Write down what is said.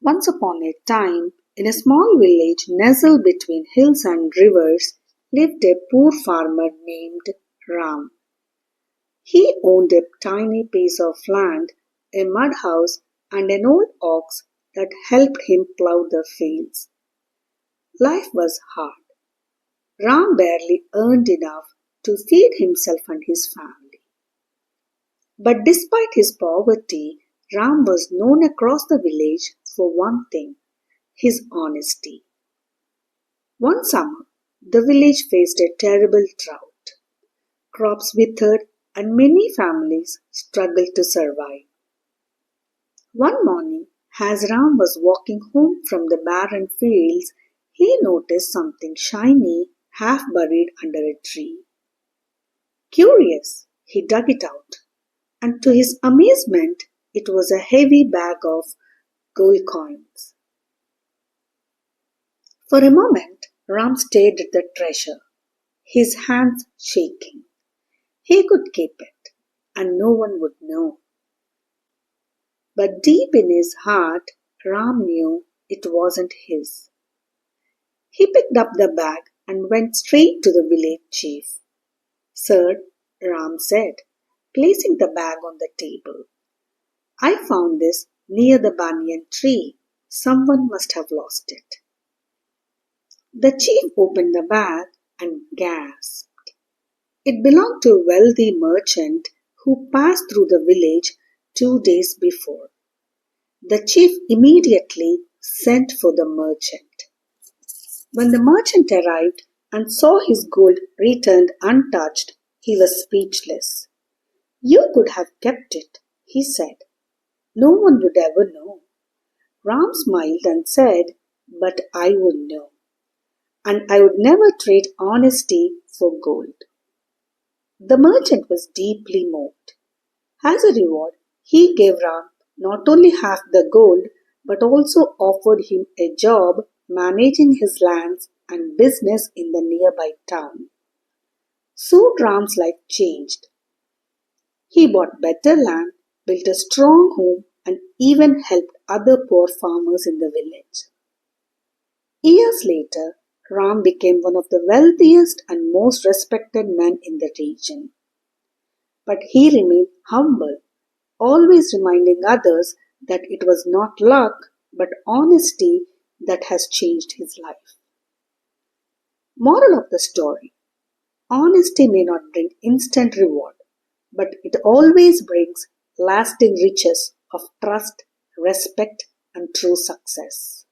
Once upon a time, in a small village nestled between hills and rivers, lived a poor farmer named Ram. He owned a tiny piece of land, a mud house, and an old ox that helped him plow the fields. Life was hard. Ram barely earned enough to feed himself and his family. But despite his poverty, Ram was known across the village for one thing: his honesty. One summer, the village faced a terrible drought. Crops withered and many families struggled to survive. One morning, as Ram was walking home from the barren fields, he noticed something shiny half buried under a tree. Curious, he dug it out, and to his amazement, it was a heavy bag of gold coins. For a moment, Ram stared at the treasure, his hands shaking. He could keep it, and no one would know. But deep in his heart, Ram knew it wasn't his. He picked up the bag and went straight to the village chief. "Sir," Ram said, placing the bag on the table, "I found this near the banyan tree. Someone must have lost it." The chief opened the bag and gasped. It belonged to a wealthy merchant who passed through the village 2 days before. The chief immediately sent for the merchant. When the merchant arrived and saw his gold returned untouched, he was speechless. "You could have kept it," he said. "No one would ever know." Ram smiled and said, "But I would know, and I would never trade honesty for gold." The merchant was deeply moved. As a reward, he gave Ram not only half the gold, but also offered him a job managing his lands and business in the nearby town. Soon Ram's life changed. He bought better land, built a strong home, and even helped other poor farmers in the village. Years later, Ram became one of the wealthiest and most respected men in the region. But he remained humble, always reminding others that it was not luck but honesty that has changed his life. Moral of the story: honesty may not bring instant reward, but it always brings lasting riches of trust, respect, and true success.